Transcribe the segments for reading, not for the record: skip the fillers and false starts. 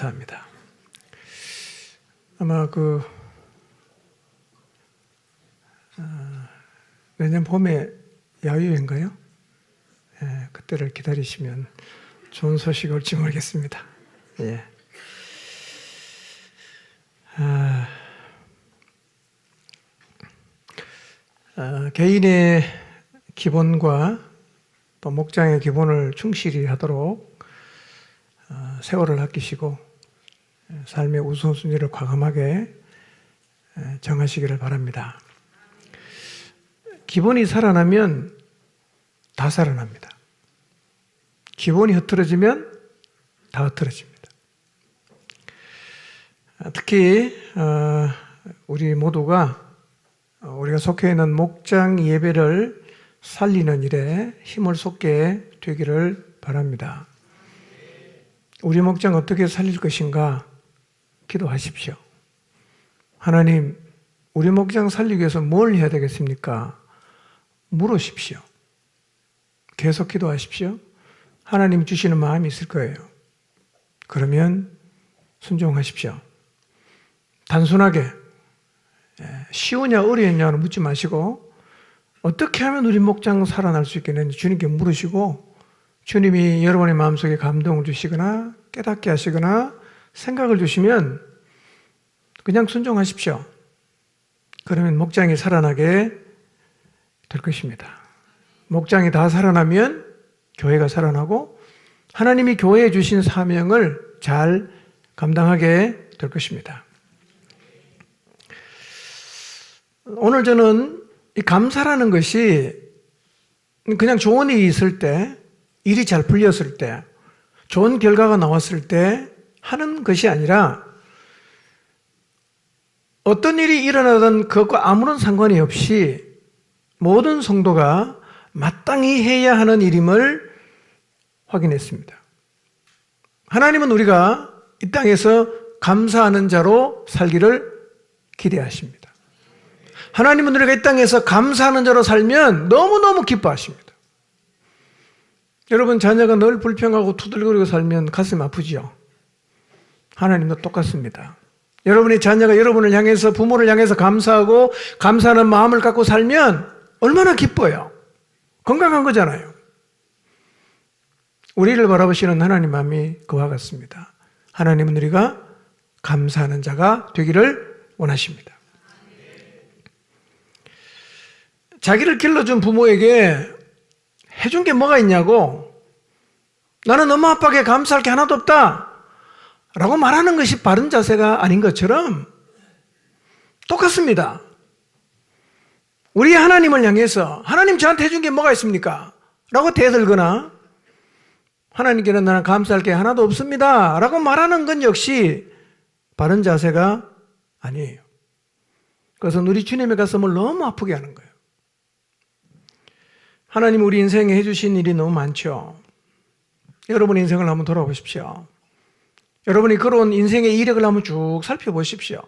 감사합니다. 아마 내년 봄에 야유회인가요? 예, 그때를 기다리시면 좋은 소식이 올지 모르겠습니다. 예. 개인의 기본과 또 목장의 기본을 충실히 하도록 세월을 아끼시고 삶의 우선순위를 과감하게 정하시기를 바랍니다. 기본이 살아나면 다 살아납니다. 기본이 흐트러지면 다 흐트러집니다. 특히 우리 모두가 우리가 속해 있는 목장 예배를 살리는 일에 힘을 쏟게 되기를 바랍니다. 우리 목장 어떻게 살릴 것인가 기도하십시오. 하나님, 우리 목장 살리기 위해서 뭘 해야 되겠습니까? 물으십시오. 계속 기도하십시오. 하나님 주시는 마음이 있을 거예요. 그러면 순종하십시오. 단순하게 쉬우냐 어려웠냐는 묻지 마시고 어떻게 하면 우리 목장 살아날 수 있겠는지 주님께 물으시고 주님이 여러분의 마음속에 감동을 주시거나 깨닫게 하시거나 생각을 주시면 그냥 순종하십시오. 그러면 목장이 살아나게 될 것입니다. 목장이 다 살아나면 교회가 살아나고 하나님이 교회에 주신 사명을 잘 감당하게 될 것입니다. 오늘 저는 이 감사라는 것이 그냥 좋은 일이 있을 때, 일이 잘 풀렸을 때, 좋은 결과가 나왔을 때 하는 것이 아니라 어떤 일이 일어나든 그것과 아무런 상관이 없이 모든 성도가 마땅히 해야 하는 일임을 확인했습니다. 하나님은 우리가 이 땅에서 감사하는 자로 살기를 기대하십니다. 하나님은 우리가 이 땅에서 감사하는 자로 살면 너무너무 기뻐하십니다. 여러분 자녀가 늘 불평하고 투덜거리고 살면 가슴 아프지요? 하나님도 똑같습니다. 여러분의 자녀가 여러분을 향해서 부모를 향해서 감사하고 감사하는 마음을 갖고 살면 얼마나 기뻐요. 건강한 거잖아요. 우리를 바라보시는 하나님 마음이 그와 같습니다. 하나님은 우리가 감사하는 자가 되기를 원하십니다. 자기를 길러준 부모에게 해준 게 뭐가 있냐고, 나는 엄마 아빠에게 감사할 게 하나도 없다 라고 말하는 것이 바른 자세가 아닌 것처럼 똑같습니다. 우리 하나님을 향해서 하나님 저한테 해준 게 뭐가 있습니까? 라고 대들거나 하나님께는 나는 감사할 게 하나도 없습니다 라고 말하는 건 역시 바른 자세가 아니에요. 그것은 우리 주님의 가슴을 너무 아프게 하는 거예요. 하나님 우리 인생에 해주신 일이 너무 많죠. 여러분의 인생을 한번 돌아보십시오. 여러분이 걸어온 인생의 이력을 한번 쭉 살펴보십시오.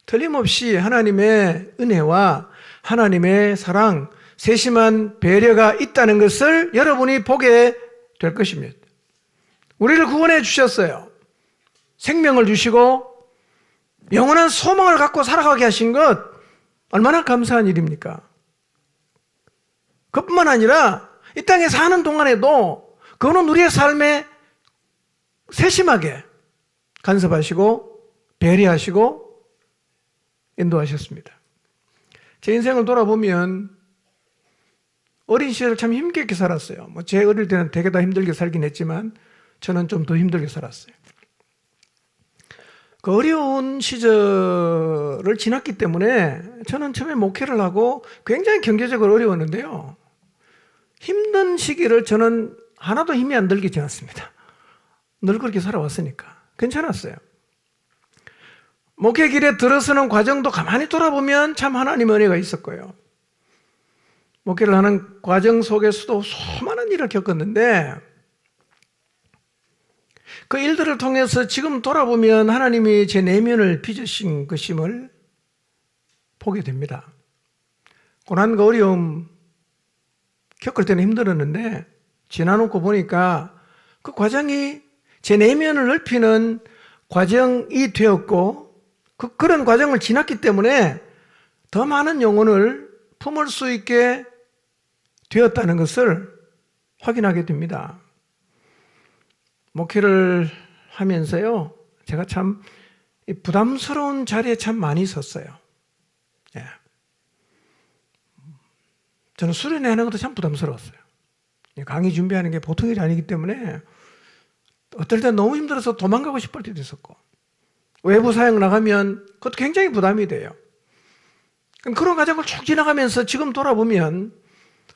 틀림없이 하나님의 은혜와 하나님의 사랑, 세심한 배려가 있다는 것을 여러분이 보게 될 것입니다. 우리를 구원해 주셨어요. 생명을 주시고 영원한 소망을 갖고 살아가게 하신 것 얼마나 감사한 일입니까? 그뿐만 아니라 이 땅에 사는 동안에도 그거는 우리의 삶에 세심하게 간섭하시고 배려하시고 인도하셨습니다. 제 인생을 돌아보면 어린 시절 참 힘겹게 살았어요. 제 어릴 때는 되게 다 힘들게 살긴 했지만 저는 좀 더 힘들게 살았어요. 그 어려운 시절을 지났기 때문에 저는 처음에 목회를 하고 굉장히 경제적으로 어려웠는데요. 힘든 시기를 저는 하나도 힘이 안 들게 지났습니다. 늘 그렇게 살아왔으니까 괜찮았어요. 목회 길에 들어서는 과정도 가만히 돌아보면 참 하나님의 은혜가 있었고요. 목회를 하는 과정 속에서도 수많은 일을 겪었는데 그 일들을 통해서 지금 돌아보면 하나님이 제 내면을 빚으신 것임을 보게 됩니다. 고난과 어려움 겪을 때는 힘들었는데 지나놓고 보니까 그 과정이 제 내면을 넓히는 과정이 되었고 그런 과정을 지났기 때문에 더 많은 영혼을 품을 수 있게 되었다는 것을 확인하게 됩니다. 목회를 하면서요, 제가 참 부담스러운 자리에 참 많이 있었어요. 예. 저는 수련회하는 것도 참 부담스러웠어요. 강의 준비하는 게 보통 일이 아니기 때문에 어떨 때 너무 힘들어서 도망가고 싶을 때도 있었고, 외부 사역 나가면 그것도 굉장히 부담이 돼요. 그런 과정을 쭉 지나가면서 지금 돌아보면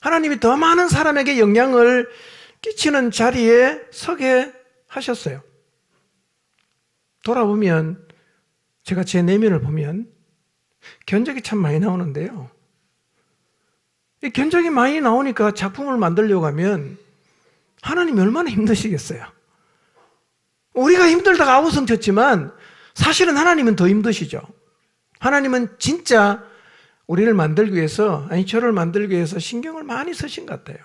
하나님이 더 많은 사람에게 영향을 끼치는 자리에 서게 하셨어요. 돌아보면 제가 제 내면을 보면 견적이 참 많이 나오는데요. 이 견적이 많이 나오니까 작품을 만들려고 하면 하나님이 얼마나 힘드시겠어요. 우리가 힘들다가 아우성 쳤지만 사실은 하나님은 더 힘드시죠. 하나님은 진짜 우리를 만들기 위해서, 아니 저를 만들기 위해서 신경을 많이 쓰신 것 같아요.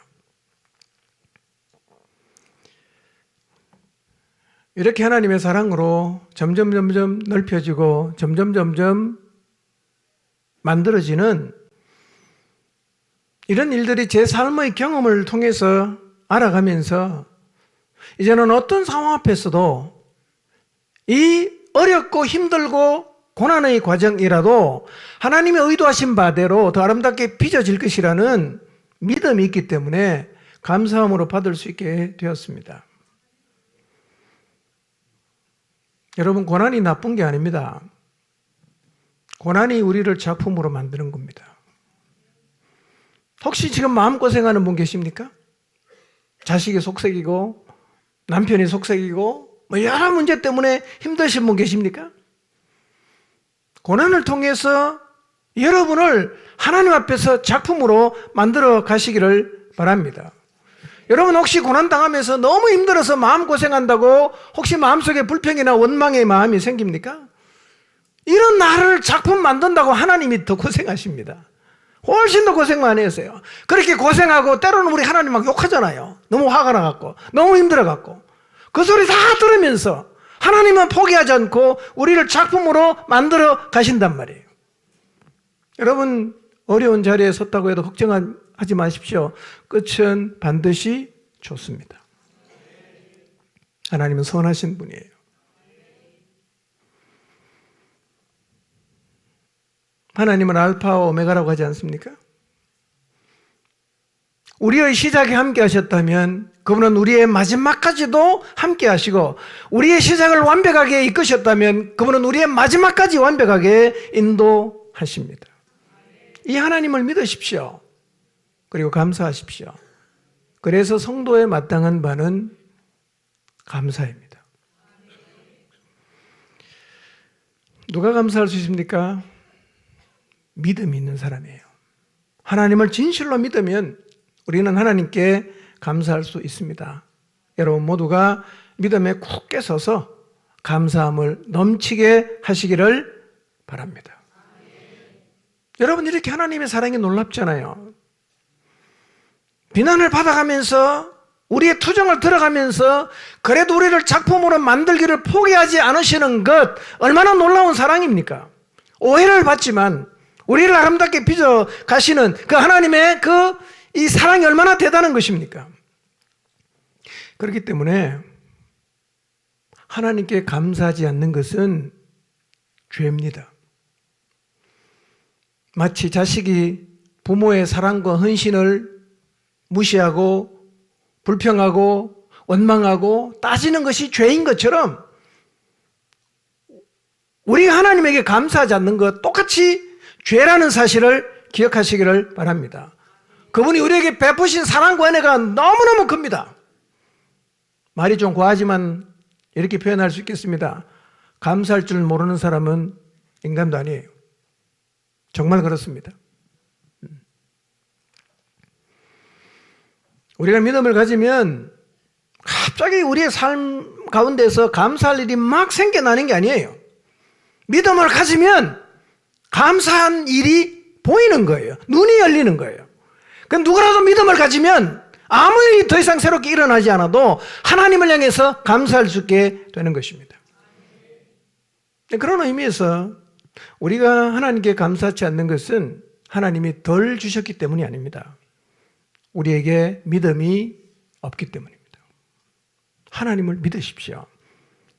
이렇게 하나님의 사랑으로 점점 넓혀지고 점점 만들어지는 이런 일들이 제 삶의 경험을 통해서 알아가면서 이제는 어떤 상황 앞에서도 이 어렵고 힘들고 고난의 과정이라도 하나님의 의도하신 바대로 더 아름답게 빚어질 것이라는 믿음이 있기 때문에 감사함으로 받을 수 있게 되었습니다. 여러분, 고난이 나쁜 게 아닙니다. 고난이 우리를 작품으로 만드는 겁니다. 혹시 지금 마음고생하는 분 계십니까? 자식이 속색이고 남편이 속색이고 여러 문제 때문에 힘드신 분 계십니까? 고난을 통해서 여러분을 하나님 앞에서 작품으로 만들어 가시기를 바랍니다. 여러분, 혹시 고난당하면서 너무 힘들어서 마음고생한다고 혹시 마음속에 불평이나 원망의 마음이 생깁니까? 이런 나를 작품 만든다고 하나님이 더 고생하십니다. 훨씬 더 고생 많이 했어요. 그렇게 고생하고 때로는 우리 하나님 막 욕하잖아요. 너무 화가 나갖고 너무 힘들어갖고 그 소리 다 들으면서 하나님은 포기하지 않고 우리를 작품으로 만들어 가신단 말이에요. 여러분, 어려운 자리에 섰다고 해도 걱정하지 마십시오. 끝은 반드시 좋습니다. 하나님은 선하신 분이에요. 하나님은 알파와 오메가라고 하지 않습니까? 우리의 시작에 함께 하셨다면 그분은 우리의 마지막까지도 함께 하시고, 우리의 시작을 완벽하게 이끄셨다면 그분은 우리의 마지막까지 완벽하게 인도하십니다. 이 하나님을 믿으십시오. 그리고 감사하십시오. 그래서 성도의 마땅한 바는 감사입니다. 누가 감사할 수 있습니까? 믿음이 있는 사람이에요. 하나님을 진실로 믿으면 우리는 하나님께 감사할 수 있습니다. 여러분 모두가 믿음에 굳게 서서 감사함을 넘치게 하시기를 바랍니다. 여러분, 이렇게 하나님의 사랑이 놀랍잖아요. 비난을 받아가면서 우리의 투정을 들어가면서 그래도 우리를 작품으로 만들기를 포기하지 않으시는 것, 얼마나 놀라운 사랑입니까? 오해를 받지만 우리를 아름답게 빚어 가시는 그 하나님의 이 사랑이 얼마나 대단한 것입니까? 그렇기 때문에 하나님께 감사하지 않는 것은 죄입니다. 마치 자식이 부모의 사랑과 헌신을 무시하고 불평하고 원망하고 따지는 것이 죄인 것처럼 우리가 하나님에게 감사하지 않는 것 똑같이 죄라는 사실을 기억하시기를 바랍니다. 그분이 우리에게 베푸신 사랑과 은혜가 너무너무 큽니다. 말이 좀 과하지만 이렇게 표현할 수 있겠습니다. 감사할 줄 모르는 사람은 인간도 아니에요. 정말 그렇습니다. 우리가 믿음을 가지면 갑자기 우리의 삶 가운데서 감사할 일이 막 생겨나는 게 아니에요. 믿음을 가지면 감사한 일이 보이는 거예요. 눈이 열리는 거예요. 누구라도 믿음을 가지면 아무 일이 더 이상 새롭게 일어나지 않아도 하나님을 향해서 감사할 수 있게 되는 것입니다. 그런 의미에서 우리가 하나님께 감사하지 않는 것은 하나님이 덜 주셨기 때문이 아닙니다. 우리에게 믿음이 없기 때문입니다. 하나님을 믿으십시오.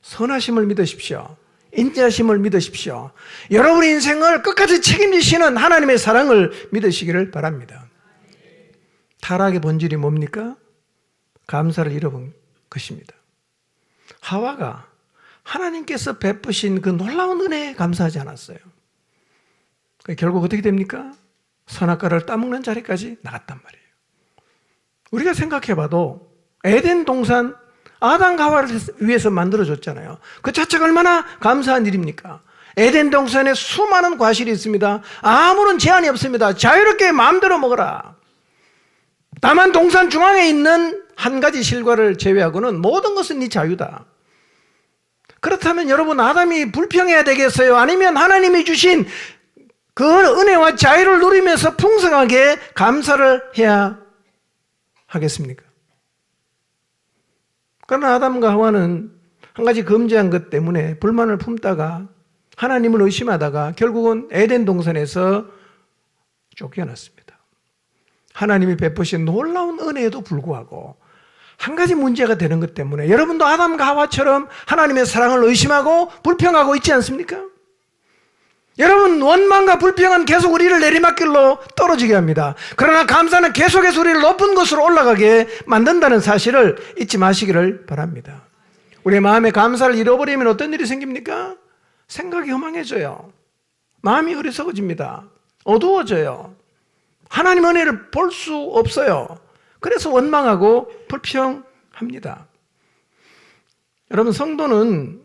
선하심을 믿으십시오. 인자심을 믿으십시오. 여러분의 인생을 끝까지 책임지시는 하나님의 사랑을 믿으시기를 바랍니다. 타락의 본질이 뭡니까? 감사를 잃어본 것입니다. 하와가 하나님께서 베푸신 그 놀라운 은혜에 감사하지 않았어요. 결국 어떻게 됩니까? 선악과를 따먹는 자리까지 나갔단 말이에요. 우리가 생각해봐도 에덴 동산 아담과 하와를 위해서 만들어줬잖아요. 그 자체가 얼마나 감사한 일입니까? 에덴 동산에 수많은 과실이 있습니다. 아무런 제한이 없습니다. 자유롭게 마음대로 먹어라. 다만 동산 중앙에 있는 한 가지 실과를 제외하고는 모든 것은 네 자유다. 그렇다면 여러분, 아담이 불평해야 되겠어요? 아니면 하나님이 주신 그 은혜와 자유를 누리면서 풍성하게 감사를 해야 하겠습니까? 그러나 아담과 하와는 한 가지 금지한 것 때문에 불만을 품다가 하나님을 의심하다가 결국은 에덴 동산에서 쫓겨났습니다. 하나님이 베푸신 놀라운 은혜에도 불구하고 한 가지 문제가 되는 것 때문에 여러분도 아담과 하와처럼 하나님의 사랑을 의심하고 불평하고 있지 않습니까? 여러분, 원망과 불평은 계속 우리를 내리막길로 떨어지게 합니다. 그러나 감사는 계속해서 우리를 높은 곳으로 올라가게 만든다는 사실을 잊지 마시기를 바랍니다. 우리의 마음에 감사를 잃어버리면 어떤 일이 생깁니까? 생각이 허망해져요. 마음이 어리석어집니다. 어두워져요. 하나님 은혜를 볼 수 없어요. 그래서 원망하고 불평합니다. 여러분, 성도는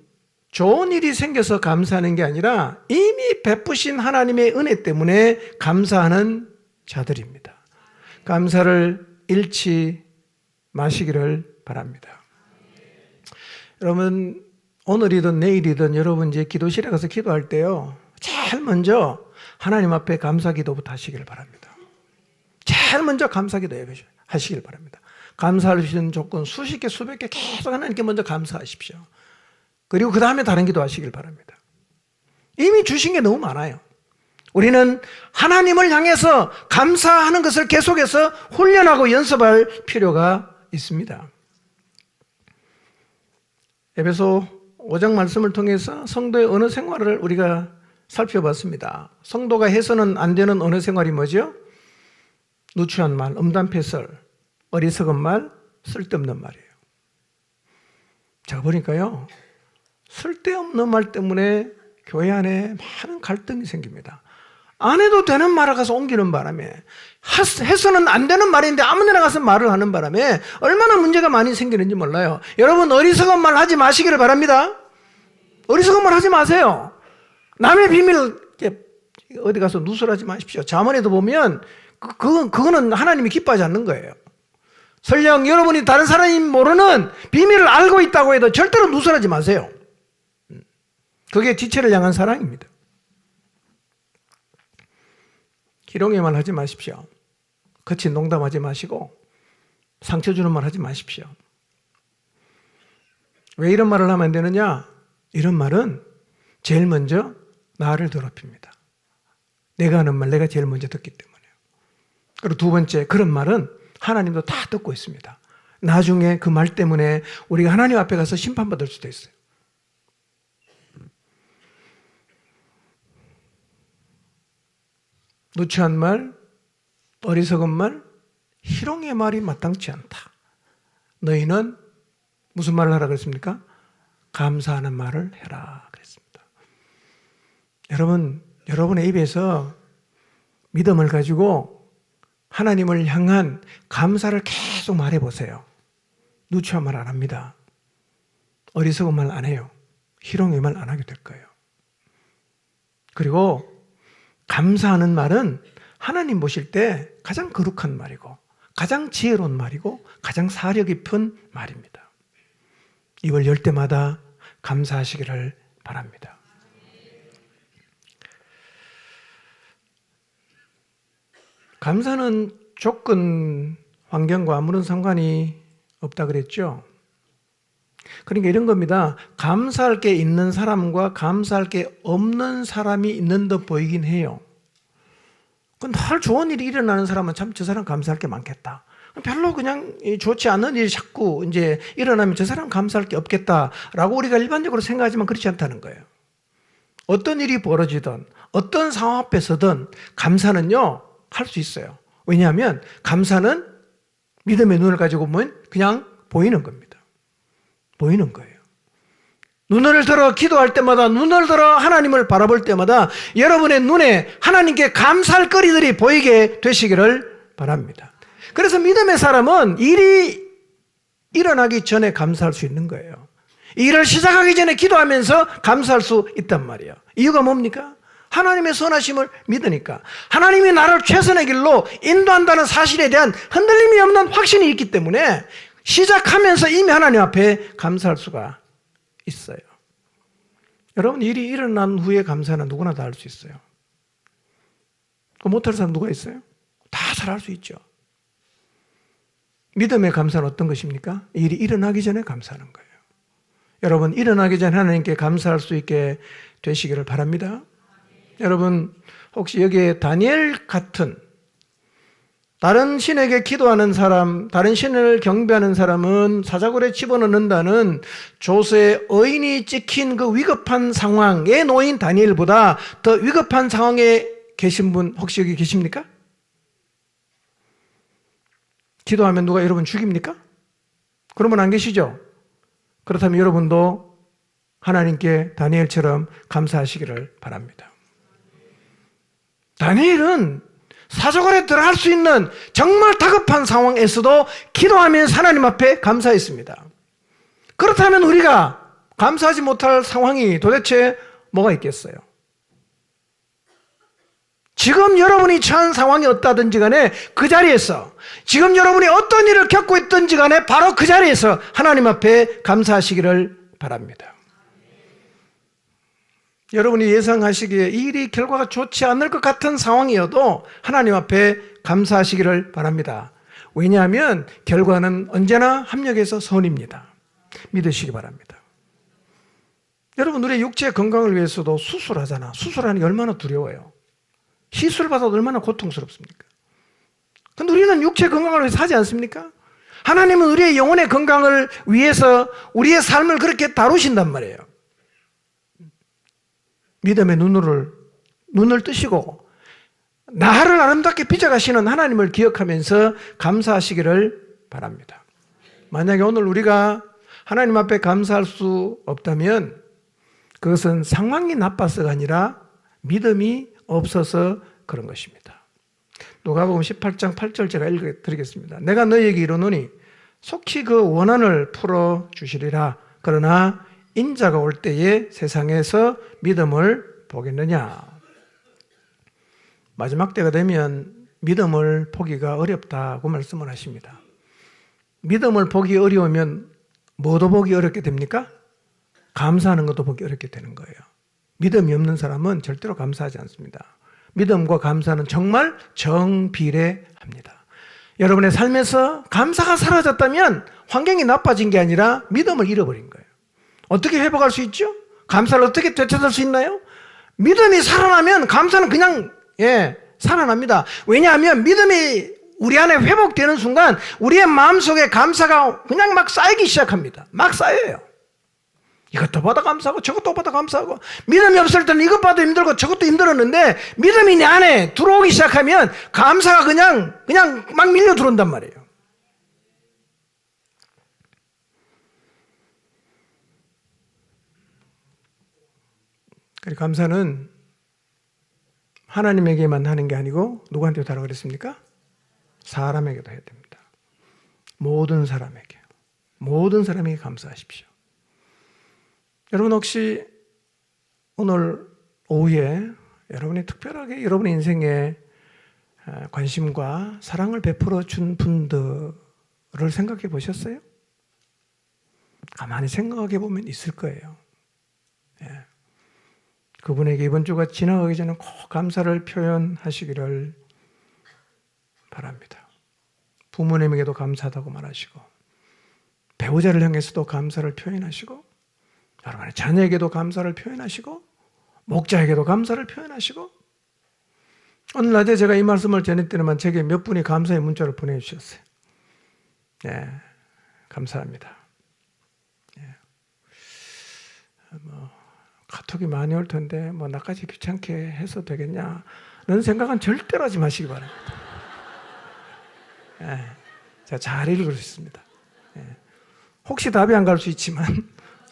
좋은 일이 생겨서 감사하는 게 아니라 이미 베푸신 하나님의 은혜 때문에 감사하는 자들입니다. 감사를 잃지 마시기를 바랍니다. 여러분, 오늘이든 내일이든 여러분 이제 기도실에 가서 기도할 때요, 제일 먼저 하나님 앞에 감사 기도부터 하시기를 바랍니다. 제일 먼저 감사 기도 하시길 바랍니다. 감사할 수 있는 조건 수십 개, 수백 개 계속 하나님께 먼저 감사하십시오. 그리고 그 다음에 다른 기도 하시길 바랍니다. 이미 주신 게 너무 많아요. 우리는 하나님을 향해서 감사하는 것을 계속해서 훈련하고 연습할 필요가 있습니다. 에베소 5장 말씀을 통해서 성도의 언어 생활을 우리가 살펴봤습니다. 성도가 해서는 안 되는 언어 생활이 뭐죠? 누추한 말, 음담패설, 어리석은 말, 쓸데없는 말이에요. 제가 보니까요, 쓸데없는 말 때문에 교회 안에 많은 갈등이 생깁니다. 안 해도 되는 말을 가서 옮기는 바람에, 해서는 안 되는 말인데 아무 데나 가서 말을 하는 바람에 얼마나 문제가 많이 생기는지 몰라요. 여러분, 어리석은 말 하지 마시기를 바랍니다. 어리석은 말 하지 마세요. 남의 비밀을 어디 가서 누설하지 마십시오. 잠언에도 보면 그거는 하나님이 기뻐하지 않는 거예요. 설령 여러분이 다른 사람이 모르는 비밀을 알고 있다고 해도 절대로 누설하지 마세요. 그게 지체를 향한 사랑입니다. 희롱의 말 하지 마십시오. 거친 농담하지 마시고 상처 주는 말 하지 마십시오. 왜 이런 말을 하면 안 되느냐? 이런 말은 제일 먼저 나를 더럽힙니다. 내가 하는 말, 내가 제일 먼저 듣기 때문에요. 그리고 두 번째, 그런 말은 하나님도 다 듣고 있습니다. 나중에 그 말 때문에 우리가 하나님 앞에 가서 심판받을 수도 있어요. 누추한 말, 어리석은 말, 희롱의 말이 마땅치 않다. 너희는 무슨 말을 하라 그랬습니까? 감사하는 말을 해라 그랬습니다. 여러분, 여러분의 입에서 믿음을 가지고 하나님을 향한 감사를 계속 말해보세요. 누추한 말 안 합니다. 어리석은 말 안 해요. 희롱의 말 안 하게 될 거예요. 그리고 감사하는 말은 하나님 보실 때 가장 거룩한 말이고 가장 지혜로운 말이고 가장 사려 깊은 말입니다. 입을 열 때마다 감사하시기를 바랍니다. 감사는 조건, 환경과 아무런 상관이 없다 그랬죠. 그러니까 이런 겁니다. 감사할 게 있는 사람과 감사할 게 없는 사람이 있는 듯 보이긴 해요. 늘 좋은 일이 일어나는 사람은 참 저 사람 감사할 게 많겠다. 별로 그냥 좋지 않은 일이 자꾸 이제 일어나면 저 사람 감사할 게 없겠다라고 우리가 일반적으로 생각하지만 그렇지 않다는 거예요. 어떤 일이 벌어지든 어떤 상황 앞에서든 감사는요 할 수 있어요. 왜냐하면 감사는 믿음의 눈을 가지고 보면 그냥 보이는 겁니다. 보이는 거예요. 눈을 들어 기도할 때마다, 눈을 들어 하나님을 바라볼 때마다 여러분의 눈에 하나님께 감사할 거리들이 보이게 되시기를 바랍니다. 그래서 믿음의 사람은 일이 일어나기 전에 감사할 수 있는 거예요. 일을 시작하기 전에 기도하면서 감사할 수 있단 말이에요. 이유가 뭡니까? 하나님의 선하심을 믿으니까. 하나님이 나를 최선의 길로 인도한다는 사실에 대한 흔들림이 없는 확신이 있기 때문에 시작하면서 이미 하나님 앞에 감사할 수가 있어요. 여러분, 일이 일어난 후에 감사는 누구나 다 할 수 있어요. 못할 사람 누가 있어요? 다 잘 할 수 있죠. 믿음의 감사는 어떤 것입니까? 일이 일어나기 전에 감사하는 거예요. 여러분, 일어나기 전에 하나님께 감사할 수 있게 되시기를 바랍니다. 여러분, 혹시 여기에 다니엘 같은 다른 신에게 기도하는 사람, 다른 신을 경배하는 사람은 사자굴에 집어넣는다는 조서의 의인이 찍힌 그 위급한 상황에 놓인 다니엘보다 더 위급한 상황에 계신 분 혹시 여기 계십니까? 기도하면 누가 여러분 죽입니까? 그런 분 안 계시죠? 그렇다면 여러분도 하나님께 다니엘처럼 감사하시기를 바랍니다. 다니엘은 사자굴에 들어갈 수 있는 정말 다급한 상황에서도 기도하면서 하나님 앞에 감사했습니다. 그렇다면 우리가 감사하지 못할 상황이 도대체 뭐가 있겠어요? 지금 여러분이 처한 상황이 어떠든지 간에 그 자리에서, 지금 여러분이 어떤 일을 겪고 있든지 간에 바로 그 자리에서 하나님 앞에 감사하시기를 바랍니다. 여러분이 예상하시기에 이 일이 결과가 좋지 않을 것 같은 상황이어도 하나님 앞에 감사하시기를 바랍니다. 왜냐하면 결과는 언제나 합력해서 선입니다. 믿으시기 바랍니다. 여러분, 우리의 육체 건강을 위해서도 수술하잖아. 수술하는 게 얼마나 두려워요. 시술받아도 얼마나 고통스럽습니까? 근데 우리는 육체 건강을 위해서 하지 않습니까? 하나님은 우리의 영혼의 건강을 위해서 우리의 삶을 그렇게 다루신단 말이에요. 믿음의 눈을 뜨시고 나를 아름답게 빚어가시는 하나님을 기억하면서 감사하시기를 바랍니다. 만약에 오늘 우리가 하나님 앞에 감사할 수 없다면 그것은 상황이 나빠서가 아니라 믿음이 없어서 그런 것입니다. 누가복음 18장 8절 제가 읽어드리겠습니다. 내가 너희에게 이르노니 속히 그 원한을 풀어주시리라. 그러나 인자가 올 때에 세상에서 믿음을 보겠느냐. 마지막 때가 되면 믿음을 보기가 어렵다고 말씀을 하십니다. 믿음을 보기 어려우면 뭐도 보기 어렵게 됩니까? 감사하는 것도 보기 어렵게 되는 거예요. 믿음이 없는 사람은 절대로 감사하지 않습니다. 믿음과 감사는 정말 정비례합니다. 여러분의 삶에서 감사가 사라졌다면 환경이 나빠진 게 아니라 믿음을 잃어버린 거예요. 어떻게 회복할 수 있죠? 감사를 어떻게 되찾을 수 있나요? 믿음이 살아나면 감사는 그냥 살아납니다. 왜냐하면 믿음이 우리 안에 회복되는 순간 우리의 마음속에 감사가 그냥 막 쌓이기 시작합니다. 막 쌓여요. 이것도 받아 감사하고 저것도 받아 감사하고, 믿음이 없을 때는 이것 봐도 힘들고 저것도 힘들었는데 믿음이 내 안에 들어오기 시작하면 감사가 그냥 막 밀려 들어온단 말이에요. 감사는 하나님에게만 하는 게 아니고 누구한테도 하라고 그랬습니까? 사람에게도 해야 됩니다. 모든 사람에게 감사하십시오. 여러분, 혹시 오늘 오후에 여러분이 특별하게 여러분의 인생에 관심과 사랑을 베풀어 준 분들을 생각해 보셨어요? 가만히 생각해 보면 있을 거예요. 그분에게 이번 주가 지나가기 전에 꼭 감사를 표현하시기를 바랍니다. 부모님에게도 감사하다고 말하시고, 배우자를 향해서도 감사를 표현하시고, 여러분의 자녀에게도 감사를 표현하시고, 목자에게도 감사를 표현하시고, 오늘 낮에 제가 이 말씀을 전할 때는 제게 몇 분이 감사의 문자를 보내주셨어요. 네, 감사합니다. 네. 카톡이 많이 올 텐데 나까지 귀찮게 해서 되겠냐 이런 생각은 절대로 하지 마시기 바랍니다. 네, 제가 잘 읽을 수 있습니다. 네. 혹시 답이 안 갈 수 있지만,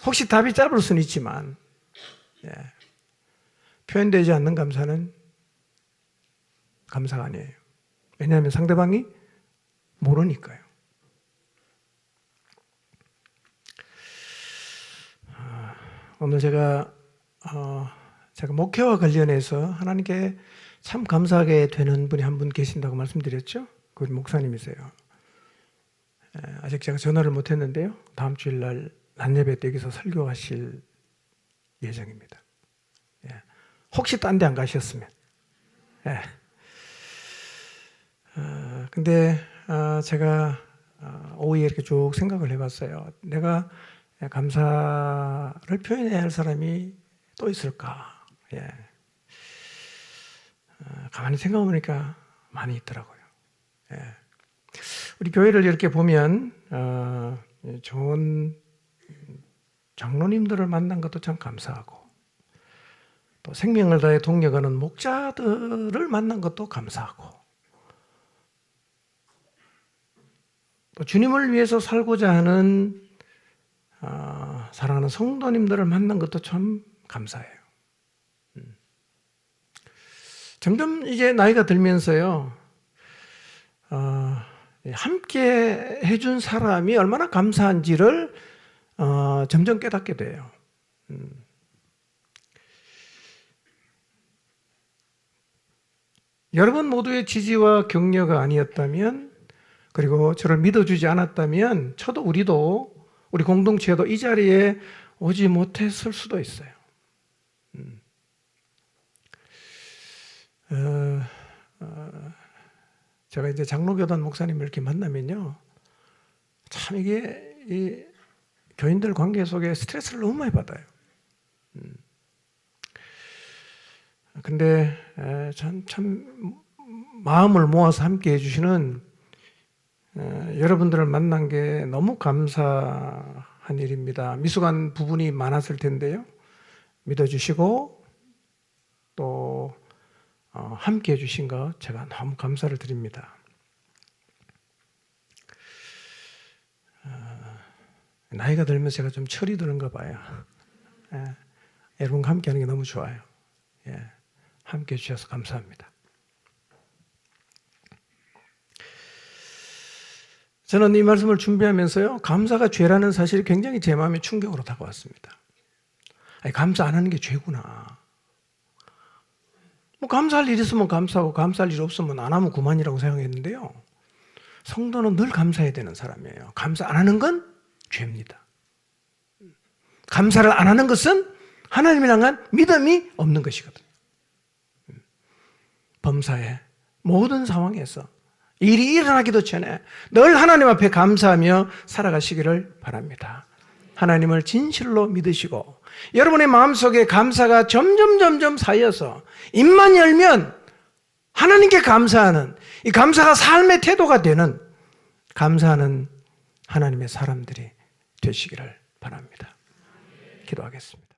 혹시 답이 짧을 수는 있지만, 네. 표현되지 않는 감사는 감사가 아니에요. 왜냐하면 상대방이 모르니까요. 오늘 제가 목회와 관련해서 하나님께 참 감사하게 되는 분이 한 분 계신다고 말씀드렸죠. 그분 목사님이세요. 아직 제가 전화를 못했는데요. 다음 주일날 낮예배 때 여기서 설교하실 예정입니다. 혹시 딴 데 안 가셨으면. 근데 제가 오후에 이렇게 쭉 생각을 해봤어요. 내가 감사를 표현해야 할 사람이 또 있을까? 가만히 생각해보니까 많이 있더라고요. 우리 교회를 이렇게 보면 좋은 장로님들을 만난 것도 참 감사하고, 또 생명을 다해 동력하는 목자들을 만난 것도 감사하고, 또 주님을 위해서 살고자 하는 사랑하는 성도님들을 만난 것도 참 감사해요. 점점 이제 나이가 들면서요, 함께 해준 사람이 얼마나 감사한지를 점점 깨닫게 돼요. 여러분 모두의 지지와 격려가 아니었다면, 그리고 저를 믿어주지 않았다면 우리도 우리 공동체도 이 자리에 오지 못했을 수도 있어요. 제가 이제 장로교단 목사님을 이렇게 만나면요, 참 이게 이 교인들 관계 속에 스트레스를 너무 많이 받아요. 근데 참 마음을 모아서 함께 해주시는 여러분들을 만난 게 너무 감사한 일입니다. 미숙한 부분이 많았을 텐데요, 믿어주시고 또 함께 해주신 것 제가 너무 감사를 드립니다. 나이가 들면 제가 좀 철이 드는가 봐요. 여러분과 함께 하는 게 너무 좋아요. 함께 해주셔서 감사합니다. 저는 이 말씀을 준비하면서요, 감사가 죄라는 사실이 굉장히 제 마음에 충격으로 다가왔습니다. 감사 안 하는 게 죄구나. 감사할 일 있으면 감사하고 감사할 일 없으면 안 하면 그만이라고 생각했는데요, 성도는 늘 감사해야 되는 사람이에요. 감사 안 하는 건 죄입니다. 감사를 안 하는 것은 하나님을 향한 믿음이 없는 것이거든요. 범사의 모든 상황에서 일이 일어나기도 전에 늘 하나님 앞에 감사하며 살아가시기를 바랍니다. 하나님을 진실로 믿으시고, 여러분의 마음속에 감사가 점점 쌓여서 입만 열면 하나님께 감사하는, 이 감사가 삶의 태도가 되는 감사하는 하나님의 사람들이 되시기를 바랍니다. 기도하겠습니다.